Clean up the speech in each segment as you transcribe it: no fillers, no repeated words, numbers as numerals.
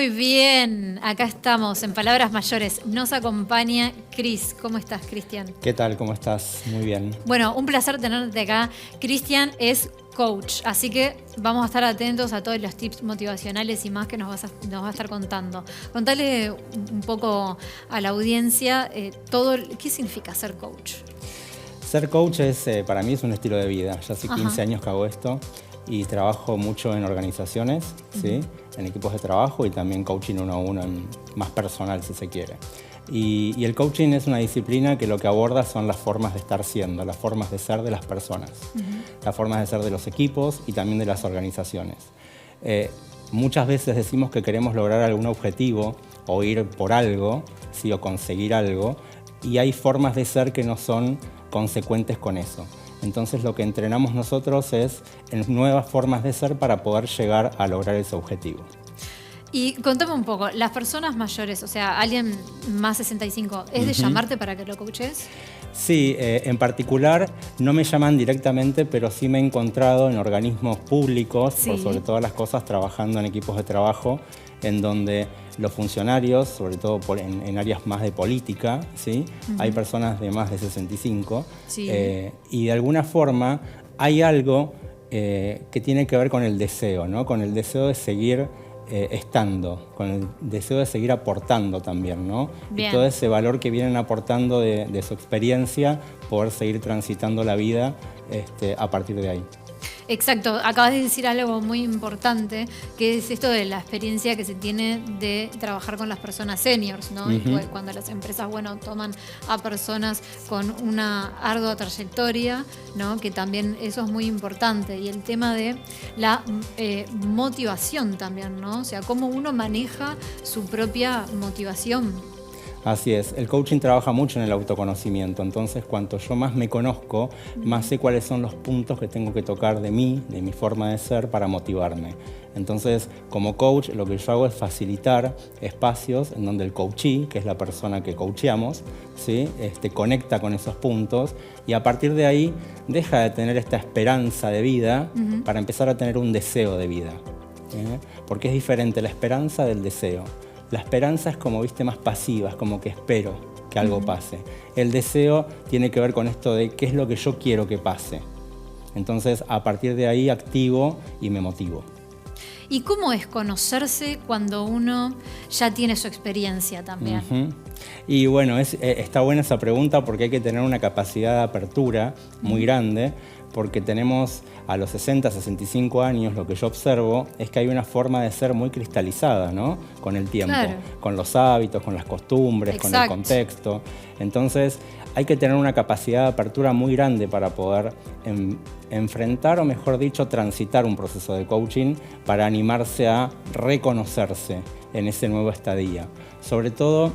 Muy bien, acá estamos en Palabras Mayores. Nos acompaña Cris. ¿Cómo estás, Cristian? ¿Qué tal? ¿Cómo estás? Muy bien. Bueno, un placer tenerte acá. Cristian es coach, así que vamos a estar atentos a todos los tips motivacionales y más que nos va a estar contando. Contale un poco a la audiencia qué significa ser coach. Ser coach para mí es un estilo de vida. Ya hace 15 años que hago esto y trabajo mucho en organizaciones, ¿sí? En equipos de trabajo y también coaching uno a uno, más personal si se quiere. Y el coaching es una disciplina que lo que aborda son las formas de estar siendo, las formas de ser de las personas, las formas de ser de los equipos y también de las organizaciones. Muchas veces decimos que queremos lograr algún objetivo o ir por algo, ¿sí? O conseguir algo, y hay formas de ser que no son consecuentes con eso. Entonces lo que entrenamos nosotros es en nuevas formas de ser para poder llegar a lograr ese objetivo. Y contame un poco, las personas mayores, o sea, alguien más 65, ¿es de llamarte para que lo coaches? Sí, en particular no me llaman directamente, pero sí me he encontrado en organismos públicos, por sobre todas las cosas, trabajando en equipos de trabajo, en donde los funcionarios, sobre todo en áreas más de política, ¿sí? Hay personas de más de 65, y de alguna forma hay algo que tiene que ver con el deseo, ¿no? Con el deseo de seguir estando, con el deseo de seguir aportando también, ¿no? Y todo ese valor que vienen aportando de su experiencia, poder seguir transitando la vida a partir de ahí. Exacto, acabas de decir algo muy importante, que es esto de la experiencia que se tiene de trabajar con las personas seniors, ¿no? Cuando las empresas, toman a personas con una ardua trayectoria, ¿no? Que también eso es muy importante. Y el tema de la motivación también, ¿no? O sea, cómo uno maneja su propia motivación. Así es, el coaching trabaja mucho en el autoconocimiento, entonces cuanto yo más me conozco, más sé cuáles son los puntos que tengo que tocar de mí, de mi forma de ser, para motivarme. Entonces, como coach, lo que yo hago es facilitar espacios en donde el coachee, que es la persona que coacheamos, ¿sí? Conecta con esos puntos y a partir de ahí deja de tener esta esperanza de vida para empezar a tener un deseo de vida. Porque es diferente la esperanza del deseo. La esperanza es como, más pasiva, es como que espero que algo pase. El deseo tiene que ver con esto de qué es lo que yo quiero que pase. Entonces, a partir de ahí activo y me motivo. ¿Y cómo es conocerse cuando uno ya tiene su experiencia también? Y bueno, está buena esa pregunta porque hay que tener una capacidad de apertura muy grande, porque tenemos a los 60, 65 años, lo que yo observo es que hay una forma de ser muy cristalizada, ¿no? Con el tiempo, con los hábitos, con las costumbres, con el contexto. Entonces, hay que tener una capacidad de apertura muy grande para poder enfrentar, o mejor dicho, transitar un proceso de coaching para animarse a reconocerse en ese nuevo estadio. Sobre todo,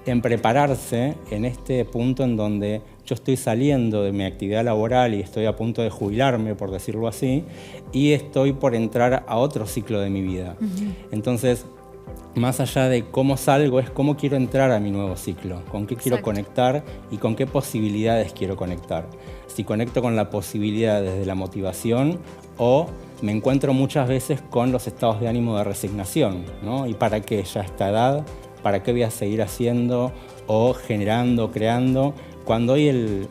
en prepararse en este punto en donde yo estoy saliendo de mi actividad laboral y estoy a punto de jubilarme, por decirlo así, y estoy por entrar a otro ciclo de mi vida. Entonces, más allá de cómo salgo, es cómo quiero entrar a mi nuevo ciclo, con qué quiero conectar y con qué posibilidades quiero conectar. Si conecto con la posibilidad desde la motivación o me encuentro muchas veces con los estados de ánimo de resignación, ¿no? ¿Y para qué ya a esta edad? ¿Para qué voy a seguir haciendo o generando, creando? Cuando hoy el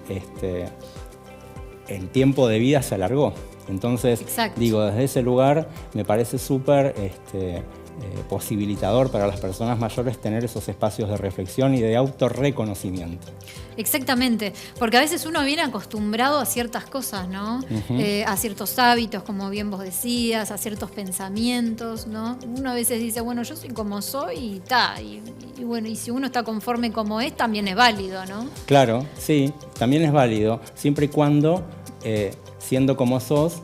tiempo de vida se alargó. Entonces, digo, desde ese lugar me parece súper posibilitador para las personas mayores tener esos espacios de reflexión y de autorreconocimiento. Exactamente, porque a veces uno viene acostumbrado a ciertas cosas, ¿no? A ciertos hábitos, como bien vos decías, a ciertos pensamientos, ¿no? Uno a veces dice, bueno, yo soy como soy y ta, y bueno, y si uno está conforme como es, también es válido, ¿no? Claro, sí, también es válido, siempre y cuando, siendo como sos,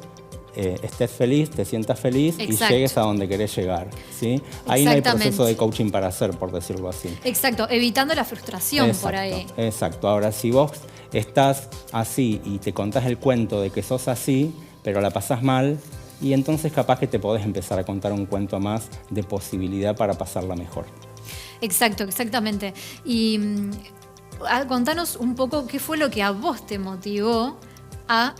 estés feliz, te sientas feliz y llegues a donde querés llegar, ¿sí? Ahí no hay proceso de coaching para hacer, por decirlo así. Exacto, evitando la frustración por ahí. Exacto. Ahora, si vos estás así y te contás el cuento de que sos así, pero la pasás mal, y entonces capaz que te podés empezar a contar un cuento más de posibilidad para pasarla mejor. Exacto, exactamente. Y contanos un poco qué fue lo que a vos te motivó a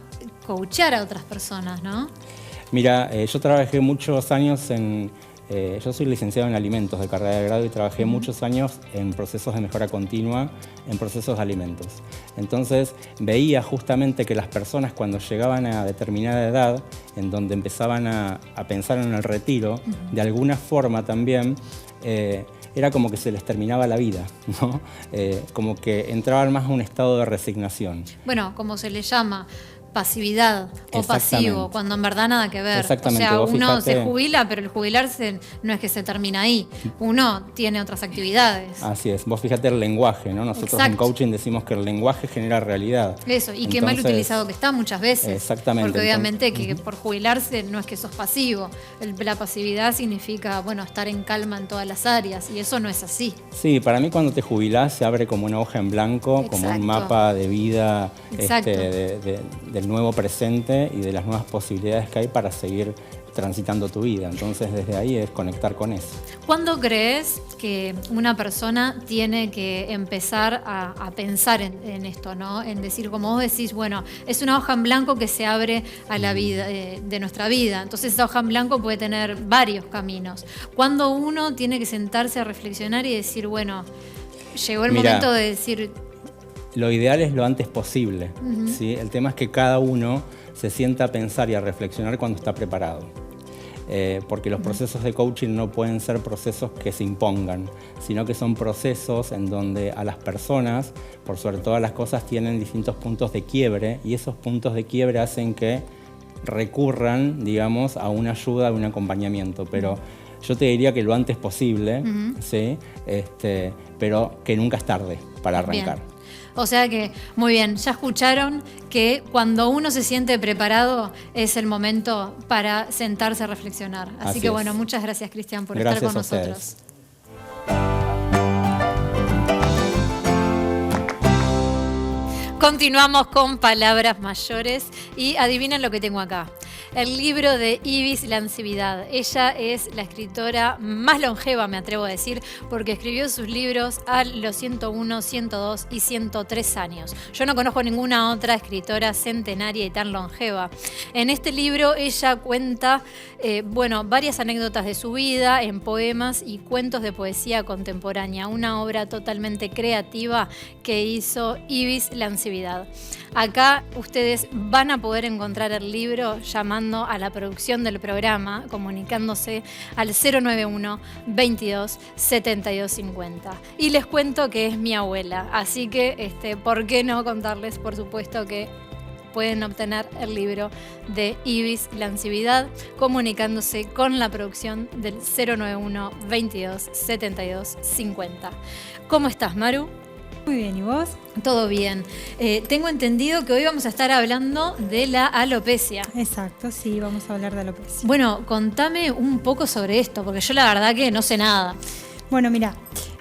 coachar a otras personas, ¿no? Mira, yo trabajé muchos años en yo soy licenciado en alimentos de carrera de grado y trabajé muchos años en procesos de mejora continua, en procesos de alimentos. Entonces veía justamente que las personas cuando llegaban a determinada edad, en donde empezaban a pensar en el retiro, de alguna forma también, era como que se les terminaba la vida, ¿no? Como que entraban más a un estado de resignación. Bueno, como se le llama, pasividad o pasivo, cuando en verdad nada que ver. Exactamente. O sea, Vos uno fijate, se jubila, pero el jubilarse no es que se termina ahí. Uno tiene otras actividades. Así es. Vos fíjate el lenguaje, ¿no? Nosotros Exacto. en coaching decimos que el lenguaje genera realidad. Eso, y qué mal utilizado que está muchas veces. Exactamente. Porque obviamente que por jubilarse no es que sos pasivo. La pasividad significa, bueno, estar en calma en todas las áreas, y eso no es así. Sí, para mí cuando te jubilás se abre como una hoja en blanco, como un mapa de vida del nuevo presente y de las nuevas posibilidades que hay para seguir transitando tu vida. Entonces desde ahí es conectar con eso. ¿Cuándo crees que una persona tiene que empezar a pensar en esto, ¿no? En decir, como vos decís, bueno, es una hoja en blanco que se abre a la vida de nuestra vida. Entonces esa hoja en blanco puede tener varios caminos. ¿Cuándo uno tiene que sentarse a reflexionar y decir, bueno, llegó el momento de decir... Lo ideal es lo antes posible, ¿sí? El tema es que cada uno se sienta a pensar y a reflexionar cuando está preparado. Porque los procesos de coaching no pueden ser procesos que se impongan, sino que son procesos en donde a las personas, por sobre todas las cosas, tienen distintos puntos de quiebre, y esos puntos de quiebre hacen que recurran, digamos, a una ayuda, a un acompañamiento. Pero yo te diría que lo antes posible, ¿sí? Pero que nunca es tarde para arrancar. Bien. O sea que, muy bien, ya escucharon que cuando uno se siente preparado es el momento para sentarse a reflexionar. Así que bueno, muchas gracias, Cristian, por estar con nosotros. Continuamos con palabras mayores y adivinen lo que tengo acá. El libro de Ibis Lancividad. Ella es la escritora más longeva, me atrevo a decir, porque escribió sus libros a los 101, 102 y 103 años. Yo no conozco ninguna otra escritora centenaria y tan longeva. En este libro ella cuenta varias anécdotas de su vida en poemas y cuentos de poesía contemporánea. Una obra totalmente creativa que hizo Ibis Lancividad. Acá ustedes van a poder encontrar el libro llamando a la producción del programa, comunicándose al 091 22 72 50. Y les cuento que es mi abuela, así que ¿por qué no contarles? Por supuesto que pueden obtener el libro de Ibis Lancividad comunicándose con la producción del 091 22 72 50. ¿Cómo estás, Maru? Muy bien, ¿y vos? Todo bien. Tengo entendido que hoy vamos a estar hablando de la alopecia. Exacto, sí, vamos a hablar de alopecia. Bueno, contame un poco sobre esto, porque yo la verdad que no sé nada. Bueno, mira,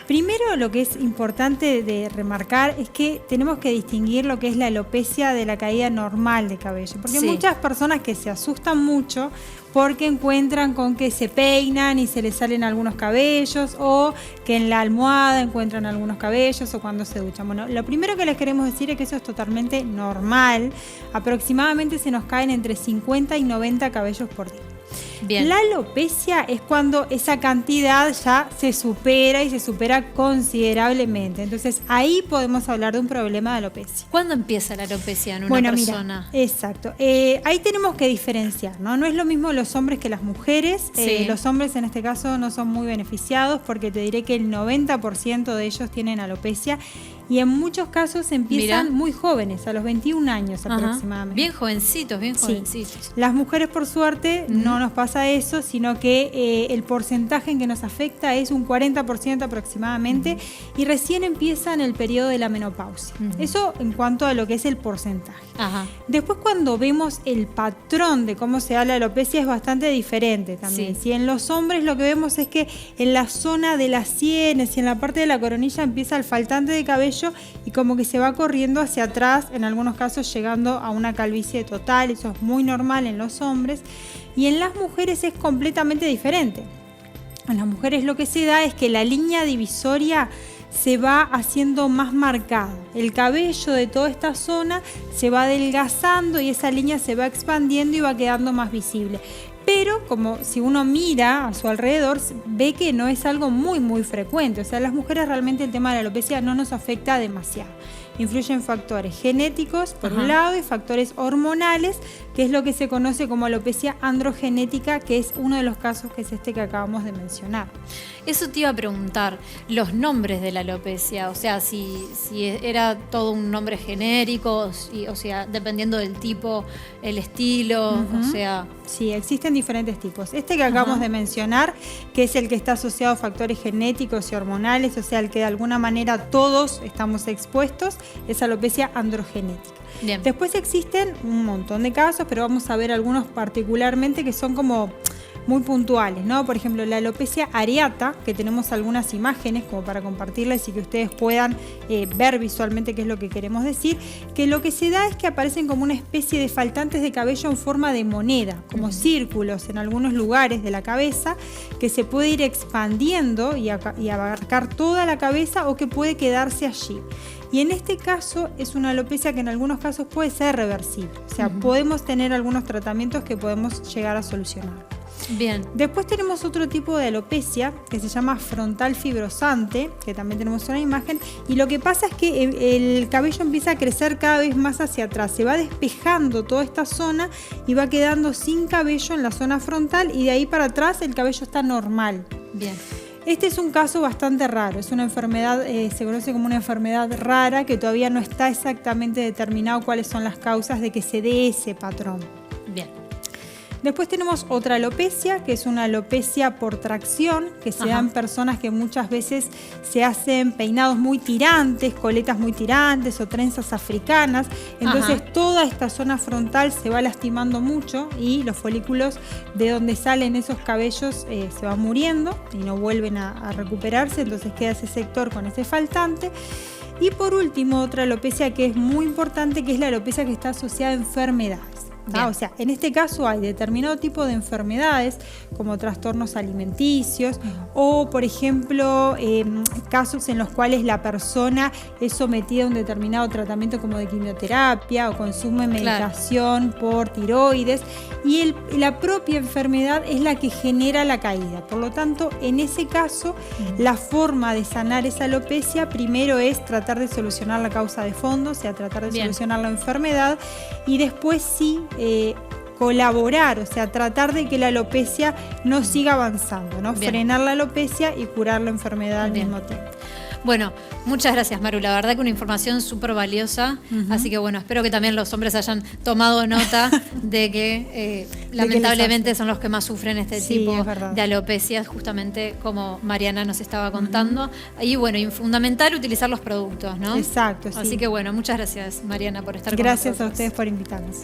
primero lo que es importante de remarcar es que tenemos que distinguir lo que es la alopecia de la caída normal de cabello, porque hay muchas personas que se asustan mucho porque encuentran con que se peinan y se les salen algunos cabellos, o que en la almohada encuentran algunos cabellos, o cuando se duchan. Bueno, lo primero que les queremos decir es que eso es totalmente normal. Aproximadamente se nos caen entre 50 y 90 cabellos por día. Bien. La alopecia es cuando esa cantidad ya se supera y se supera considerablemente. Entonces ahí podemos hablar de un problema de alopecia. ¿Cuándo empieza la alopecia en una persona? Mira, exacto. Ahí tenemos que diferenciar, ¿no? No es lo mismo los hombres que las mujeres. Sí. Los hombres en este caso no son muy beneficiados, porque te diré que el 90% de ellos tienen alopecia. Y en muchos casos empiezan muy jóvenes, a los 21 años aproximadamente. Bien jovencitos, bien jovencitos. Sí. Las mujeres, por suerte, no nos pasa eso, sino que el porcentaje en que nos afecta es un 40% aproximadamente, y recién empieza en el periodo de la menopausia. Eso en cuanto a lo que es el porcentaje. Después, cuando vemos el patrón de cómo se da la alopecia, es bastante diferente también. Sí. En los hombres lo que vemos es que en la zona de las sienes y en la parte de la coronilla empieza el faltante de cabello, y como que se va corriendo hacia atrás, en algunos casos llegando a una calvicie total. Eso es muy normal en los hombres, y en las mujeres es completamente diferente. En las mujeres lo que se da es que la línea divisoria se va haciendo más marcada. El cabello de toda esta zona se va adelgazando y esa línea se va expandiendo y va quedando más visible. Pero como si uno mira a su alrededor, ve que no es algo muy, muy frecuente. O sea, a las mujeres realmente el tema de la alopecia no nos afecta demasiado. Influyen factores genéticos, por un lado, y factores hormonales, que es lo que se conoce como alopecia androgenética, que es uno de los casos que es este que acabamos de mencionar. Eso te iba a preguntar, los nombres de la alopecia, o sea, si era todo un nombre genérico, o sea, dependiendo del tipo, el estilo, o sea... Sí, existen diferentes tipos. Este que acabamos de mencionar, que es el que está asociado a factores genéticos y hormonales, o sea, el que de alguna manera todos estamos expuestos, es alopecia androgenética. Bien. Después existen un montón de casos, pero vamos a ver algunos particularmente que son como muy puntuales, ¿no? Por ejemplo, la alopecia areata, que tenemos algunas imágenes como para compartirles y que ustedes puedan ver visualmente qué es lo que queremos decir, que lo que se da es que aparecen como una especie de faltantes de cabello en forma de moneda, como círculos en algunos lugares de la cabeza, que se puede ir expandiendo y abarcar toda la cabeza o que puede quedarse allí. Y en este caso es una alopecia que en algunos casos puede ser reversible, o sea, podemos tener algunos tratamientos que podemos llegar a solucionar. Bien. Después tenemos otro tipo de alopecia que se llama frontal fibrosante, que también tenemos una imagen, y lo que pasa es que el cabello empieza a crecer cada vez más hacia atrás, se va despejando toda esta zona y va quedando sin cabello en la zona frontal, y de ahí para atrás el cabello está normal. Bien. Este es un caso bastante raro, es una enfermedad, se conoce como una enfermedad rara, que todavía no está exactamente determinado cuáles son las causas de que se dé ese patrón. Bien. Después tenemos otra alopecia, que es una alopecia por tracción, que se da en personas que muchas veces se hacen peinados muy tirantes, coletas muy tirantes o trenzas africanas. Entonces toda esta zona frontal se va lastimando mucho y los folículos de donde salen esos cabellos se van muriendo y no vuelven a recuperarse, entonces queda ese sector con ese faltante. Y por último, otra alopecia que es muy importante, que es la alopecia que está asociada a enfermedades. O sea, en este caso hay determinado tipo de enfermedades como trastornos alimenticios o, por ejemplo, casos en los cuales la persona es sometida a un determinado tratamiento como de quimioterapia o consume medicación por tiroides y la propia enfermedad es la que genera la caída. Por lo tanto, en ese caso, la forma de sanar esa alopecia primero es tratar de solucionar la causa de fondo, o sea, tratar de solucionar la enfermedad y después sí colaborar, o sea, tratar de que la alopecia no siga avanzando, ¿no? Frenar la alopecia y curar la enfermedad al mismo tiempo. Bueno, muchas gracias, Maru. La verdad que una información súper valiosa. Así que bueno, espero que también los hombres hayan tomado nota de que lamentablemente son los que más sufren este tipo de alopecias, justamente como Mariana nos estaba contando. Y bueno, y fundamental utilizar los productos, ¿no? Exacto, sí. Así que bueno, muchas gracias, Mariana, por estar con nosotros. Gracias a ustedes por invitarnos.